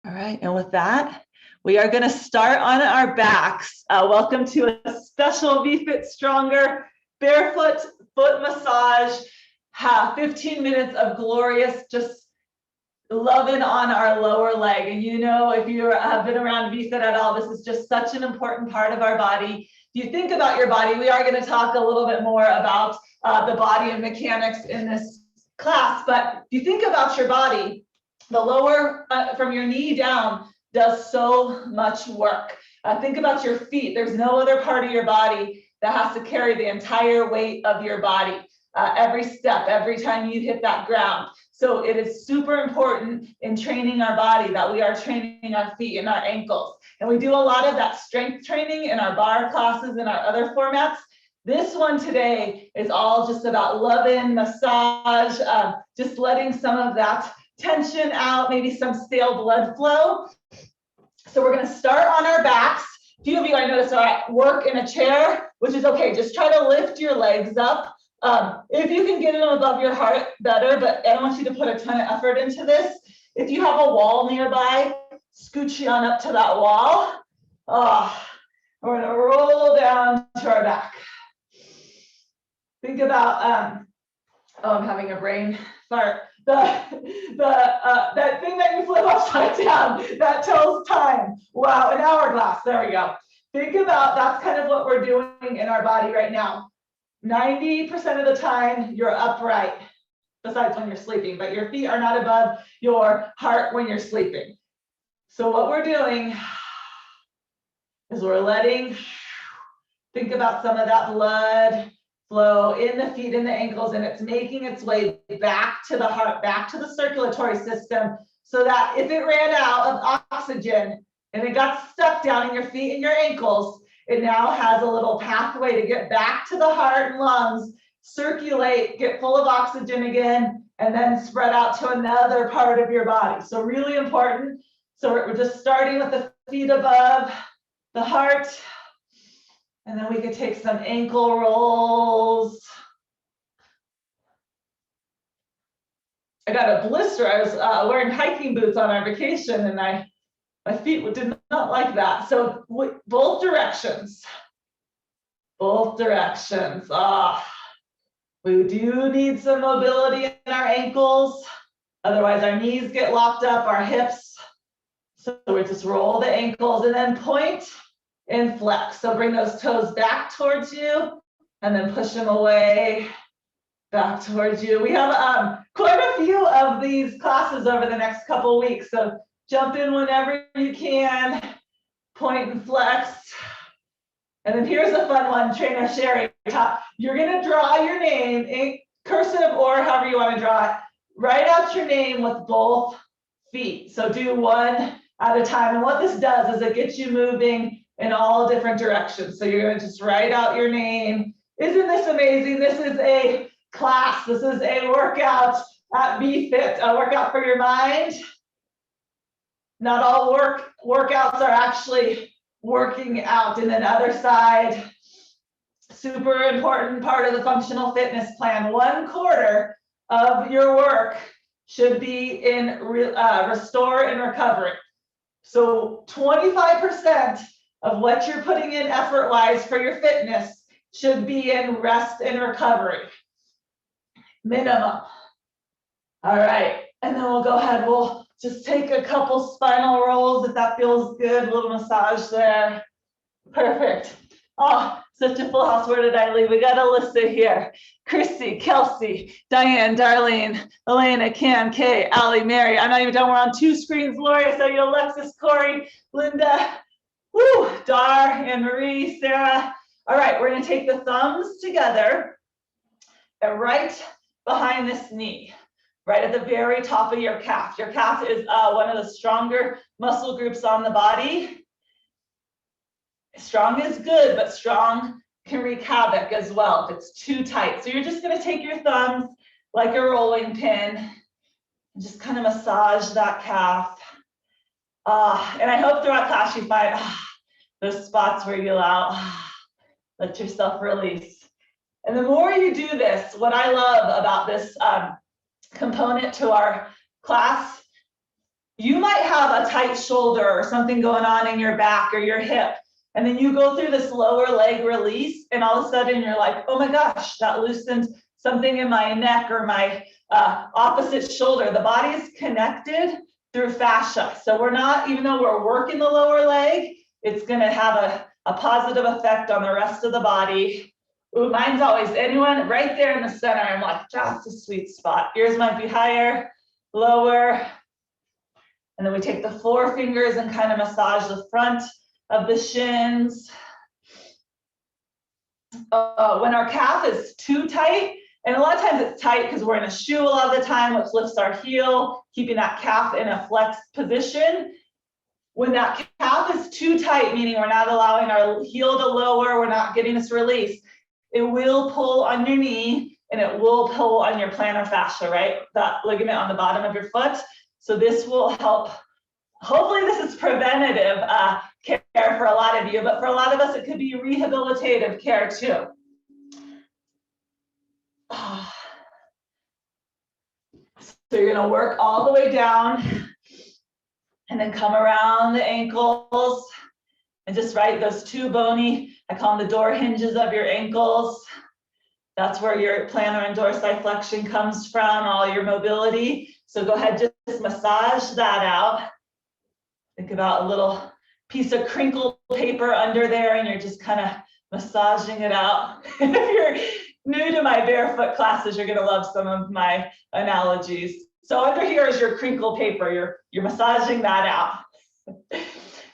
All right, and with that, we are going to start on our backs. Welcome to a special VFit Stronger Barefoot foot massage. 15 minutes of glorious, just loving on our lower leg. And you know, if you have been around VFit at all, this is just such an important part of our body. If you think about your body, we are going to talk a little bit more about the body and mechanics in this class. But if you think about your body, the lower from your knee down does so much work. Think about your feet. There's no other part of your body that has to carry the entire weight of your body every step, every time you hit that ground. So it is super important in training our body that we are training our feet and our ankles. And we do a lot of that strength training in our bar classes and our other formats. This one today is all just about loving massage, just letting some of that tension out, maybe some stale blood flow. So we're going to start on our backs. A few of you I noticed are at work in a chair, which is okay. Just try to lift your legs up. If you can get them above your heart, better, but I don't want you to put a ton of effort into this. If you have a wall nearby, scooch you on up to that wall. We're going to roll down to our back. Think about, I'm having a brain fart. That thing that you flip upside down, that tells time. Wow, an hourglass, there we go. Think about, that's kind of what we're doing in our body right now. 90% of the time you're upright, besides when you're sleeping, but your feet are not above your heart when you're sleeping. So what we're doing is we're letting, think about some of that blood flow in the feet and the ankles, and it's making its way back to the heart, back to the circulatory system, so that if it ran out of oxygen and it got stuck down in your feet and your ankles, it now has a little pathway to get back to the heart and lungs, circulate, get full of oxygen again, and then spread out to another part of your body. So really important. So we're just starting with the feet above the heart. And then we could take some ankle rolls. I got a blister. I was wearing hiking boots on our vacation, and my feet did not like that. So both directions. Both directions. We do need some mobility in our ankles. Otherwise, our knees get locked up, our hips. So we just roll the ankles and then point and flex. So bring those toes back towards you and then push them away, back towards you. We have quite a few of these classes over the next couple of weeks. So jump in whenever you can, point and flex. And then here's a fun one, trainer Sherry. You're gonna draw your name, in cursive or however you wanna draw it. Write out your name with both feet. So do one at a time. And what this does is it gets you moving in all different directions. So you're going to just write out your name. Isn't this amazing? This is a class. This is a workout at VFit, a workout for your mind. Not all workouts are actually working out. And then other side, super important part of the functional fitness plan. 1/4 of your work should be in restore and recovery. So 25% of what you're putting in effort-wise for your fitness should be in rest and recovery, minimum. All right, and then we'll go ahead, we'll just take a couple spinal rolls if that feels good, a little massage there. Perfect. Oh, such a full house. Where did I leave? We got Alyssa here. Chrissy, Kelsey, Diane, Darlene, Elena, Cam, Kay, Allie, Mary. I'm not even done. We're on 2 screens. Lori, I saw you, Alexis, Corey, Linda, woo, Dar, Anne Marie, Sarah. All right, we're going to take the thumbs together and right behind this knee, right at the very top of your calf. Your calf is one of the stronger muscle groups on the body. Strong is good, but strong can wreak havoc as well if it's too tight. So you're just going to take your thumbs like a rolling pin and just kind of massage that calf. And I hope throughout class you find those spots where you allow, let yourself release. And the more you do this, what I love about this component to our class you might have a tight shoulder or something going on in your back or your hip. And then you go through this lower leg release, and all of a sudden you're like, oh my gosh, that loosened something in my neck or my opposite shoulder. The body is connected through fascia. So we're not, even though we're working the lower leg, it's gonna have a positive effect on the rest of the body. Ooh, mine's always, anyone right there in the center, I'm like, just a sweet spot. Yours might be higher, lower. And then we take the forefingers and kind of massage the front of the shins. When our calf is too tight, and a lot of times it's tight because we're in a shoe a lot of the time, which lifts our heel, keeping that calf in a flexed position. When that calf is too tight, meaning we're not allowing our heel to lower, we're not getting this release, it will pull on your knee and it will pull on your plantar fascia, right? That ligament on the bottom of your foot. So this will help. Hopefully this is preventative care for a lot of you, but for a lot of us, it could be rehabilitative care too. So you're gonna work all the way down and then come around the ankles and just right, those two bony, I call them the door hinges of your ankles. That's where your plantar and dorsiflexion comes from, all your mobility. So go ahead, just massage that out. Think about a little piece of crinkled paper under there and you're just kind of massaging it out. If you're new to my barefoot classes, you're gonna love some of my analogies. So under here is your crinkled paper, you're massaging that out.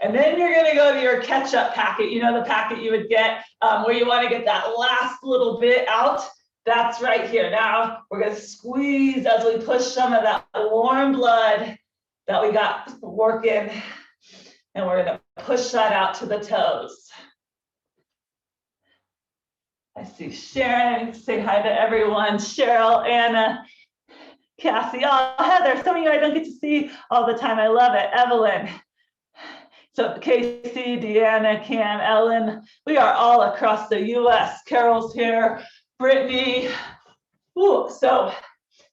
And then you're gonna go to your catch-up packet, you know, the packet you would get where you wanna get that last little bit out. That's right here. Now we're gonna squeeze as we push some of that warm blood that we got working, and we're gonna push that out to the toes. I see Sharon, say hi to everyone, Cheryl, Anna, Cassie, oh, Heather, some of you I don't get to see all the time, I love it, Evelyn. So Casey, Deanna, Cam, Ellen, we are all across the US. Carol's here, Brittany. Ooh, so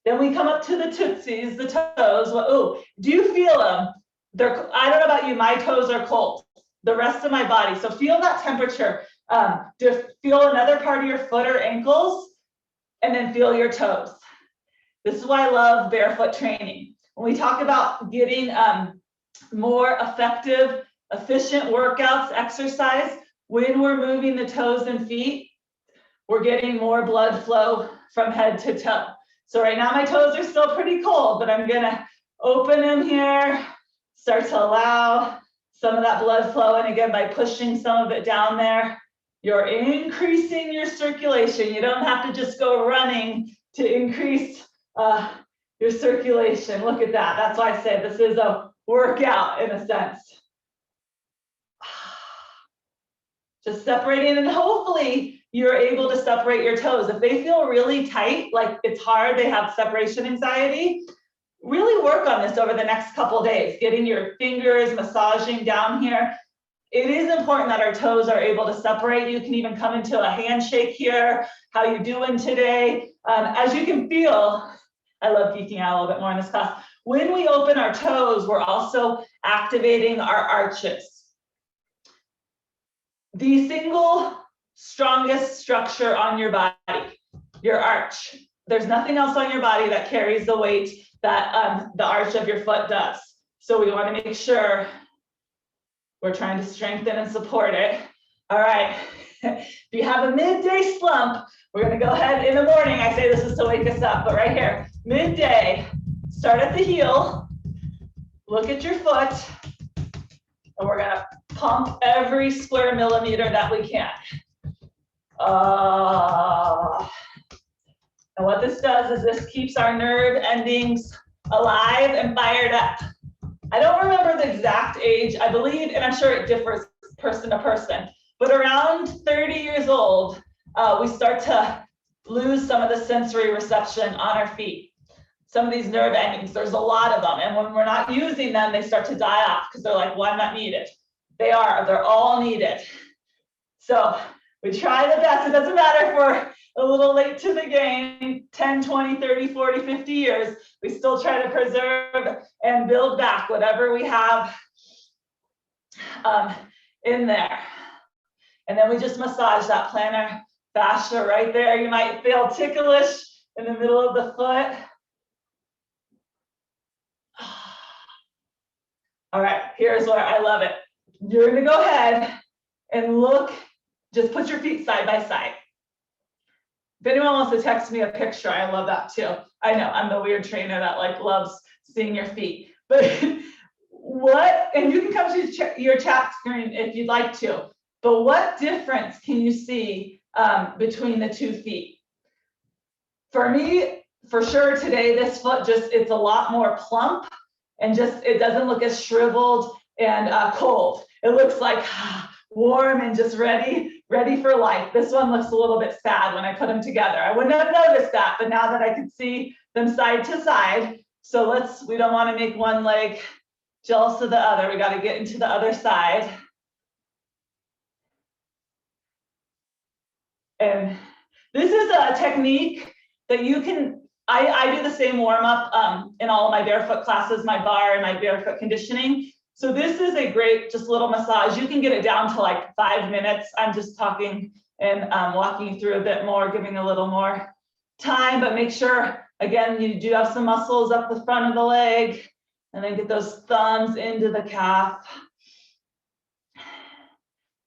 then we come up to the tootsies, the toes. Well, ooh, do you feel them? I don't know about you, my toes are cold. The rest of my body, so feel that temperature. Just feel another part of your foot or ankles, and then feel your toes. This is why I love barefoot training. When we talk about getting more effective, efficient workouts, exercise, when we're moving the toes and feet, we're getting more blood flow from head to toe. So right now my toes are still pretty cold, but I'm gonna open them here, start to allow some of that blood flow. And again, by pushing some of it down there, you're increasing your circulation. You don't have to just go running to increase your circulation. Look at that. That's why I say this is a workout in a sense. Just separating, and hopefully you're able to separate your toes. If they feel really tight, like it's hard, they have separation anxiety, really work on this over the next couple days, getting your fingers massaging down here. It is important that our toes are able to separate. You can even come into a handshake here. How you doing today? As you can feel, I love geeking out a little bit more in this class. When we open our toes, we're also activating our arches. The single strongest structure on your body, your arch. There's nothing else on your body that carries the weight that the arch of your foot does. So we want to make sure we're trying to strengthen and support it. All right. If you have a midday slump, we're going to go ahead in the morning. I say this is to wake us up, but right here, midday, start at the heel, look at your foot, and we're going to pump every square millimeter that we can. And what this does is this keeps our nerve endings alive and fired up. I don't remember the exact age, I believe, and I'm sure it differs person to person, but around 30 years old, we start to lose some of the sensory reception on our feet. Some of these nerve endings, there's a lot of them, and when we're not using them, they start to die off because they're like, well, I'm not needed. They are, they're all needed. So We try the best. It doesn't matter if we're a little late to the game, 10, 20, 30, 40, 50 years. We still try to preserve and build back whatever we have in there. And then we just massage that plantar fascia right there. You might feel ticklish in the middle of the foot. All right, here's where I love it. You're gonna go ahead and look, just put your feet side by side. If anyone wants to text me a picture, I love that too. I know I'm the weird trainer that like loves seeing your feet, but what, and you can come to your chat screen if you'd like to, but what difference can you see between the 2 feet? For me, for sure today, this foot just, it's a lot more plump and just, it doesn't look as shriveled and cold. It looks like warm and just ready for life. This one looks a little bit sad when I put them together. I wouldn't have noticed that, but now that I can see them side to side, so we don't want to make one leg jealous of the other. We got to get into the other side. And this is a technique that you can, I do the same warm up in all of my barefoot classes, my bar and my barefoot conditioning. So this is a great just little massage. You can get it down to like 5 minutes. I'm just talking and walking you through a bit more, giving a little more time, but make sure, again, you do have some muscles up the front of the leg, and then get those thumbs into the calf.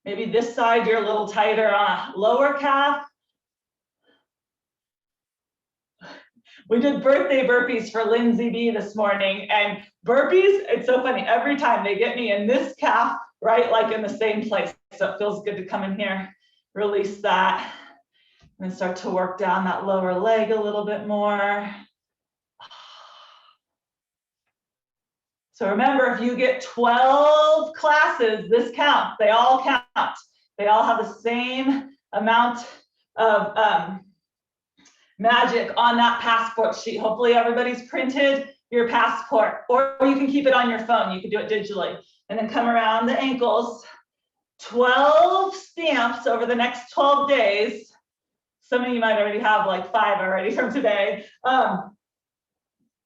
Maybe this side, you're a little tighter on lower calf. We did birthday burpees for Lindsay B this morning, and burpees, it's so funny, every time they get me in this calf, right, like in the same place. So it feels good to come in here, release that, and then start to work down that lower leg a little bit more. So remember, if you get 12 classes, this counts, they all count. They all have the same amount of magic on that passport sheet. Hopefully everybody's printed your passport, or you can keep it on your phone. You can do it digitally. And then come around the ankles, 12 stamps over the next 12 days. Some of you might already have like 5 already from today.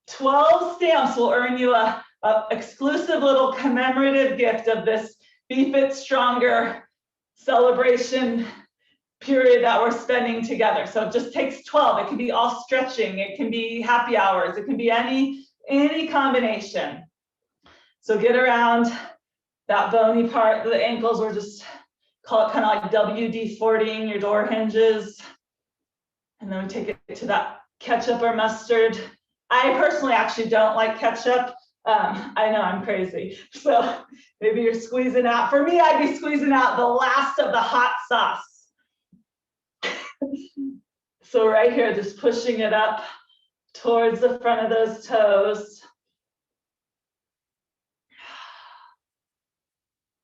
12 stamps will earn you a exclusive little commemorative gift of this VFit Stronger celebration period that we're spending together. So it just takes 12. It can be all stretching. It can be happy hours. It can be any combination. So get around that bony part of the ankles. We're just call it kind of like WD-40ing your door hinges. And then we take it to that ketchup or mustard. I personally actually don't like ketchup. I know I'm crazy. So maybe you're squeezing out. For me, I'd be squeezing out the last of the hot sauce. So right here, just pushing it up towards the front of those toes.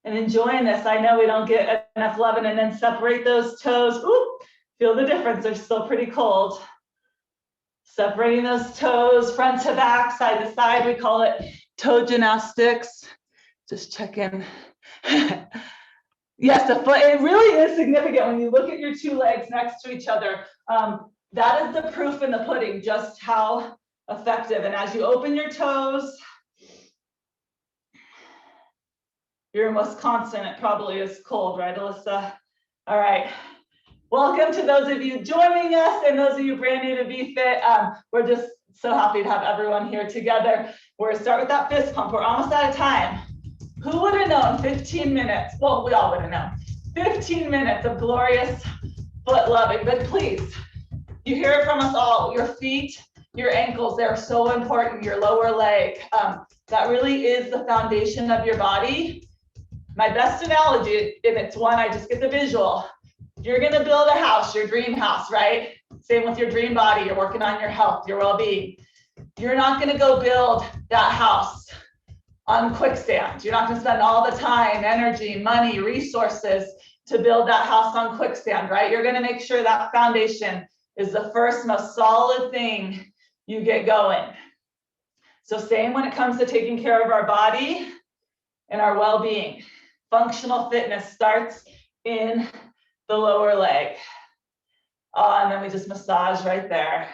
And enjoying this. I know we don't get enough loving, and then separate those toes. Ooh, feel the difference. They're still pretty cold. Separating those toes, front to back, side to side. We call it toe gymnastics. Just check in. Yes, the foot, it really is significant when you look at your 2 legs next to each other. That is the proof in the pudding, just how effective. And as you open your toes, you're in Wisconsin, it probably is cold, right, Alyssa? All right. Welcome to those of you joining us and those of you brand new to VFit. We're just so happy to have everyone here together. We're gonna start with that fist pump. We're almost out of time. Who would have known 15 minutes? Well, we all would have known. 15 minutes of glorious foot loving, but please, you hear it from us all. Your feet, your ankles, they're so important, your lower leg. That really is the foundation of your body. My best analogy, and it's one I just get the visual, you're gonna build a house, your dream house, right? Same with your dream body, you're working on your health, your well-being. You're not gonna go build that house on quicksand. You're not gonna spend all the time, energy, money, resources to build that house on quicksand, right? You're gonna make sure that foundation is the first most solid thing you get going. So same when it comes to taking care of our body and our well-being. Functional fitness starts in the lower leg. And then we just massage right there.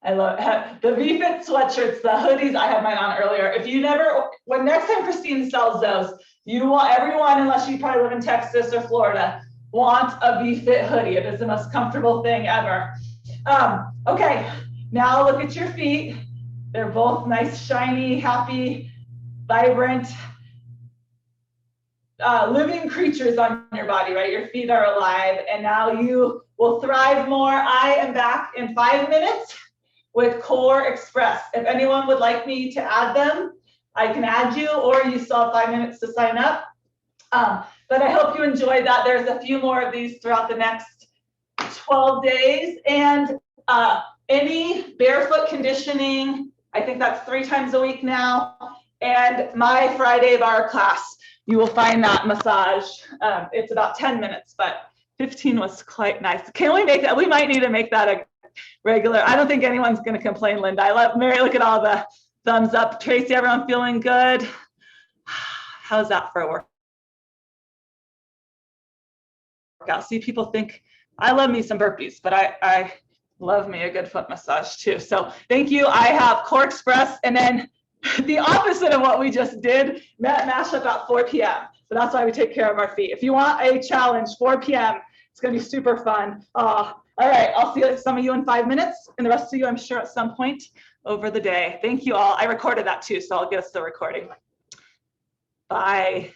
I love the VFit sweatshirts, the hoodies. I had mine on earlier. If you never, when next time Christine sells those, you want everyone, unless you probably live in Texas or Florida, want a VFit hoodie. It is the most comfortable thing ever. Okay, now look at your feet. They're both nice, shiny, happy, vibrant, living creatures on your body, right? Your feet are alive, and now you will thrive more. I am back in 5 minutes with Core Express. If anyone would like me to add them, I can add you, or you still have 5 minutes to sign up. But I hope you enjoyed that. There's a few more of these throughout the next 12 days. And any barefoot conditioning, I think that's 3 times a week now. And my Friday bar class, you will find that massage. It's about 10 minutes, but 15 was quite nice. Can we make that? We might need to make that a regular. I don't think anyone's going to complain, Linda. I love Mary. Look at all the thumbs up. Tracy, everyone feeling good? How's that for a workout? See, people think I love me some burpees, but I love me a good foot massage too. So thank you. I have Core Express, and then the opposite of what we just did, mash up at 4 p.m. So that's why we take care of our feet. If you want a challenge, 4 p.m., it's going to be super fun. All right, I'll see some of you in 5 minutes, and the rest of you, I'm sure, at some point over the day. Thank you all. I recorded that too, so I'll get us the recording. Bye.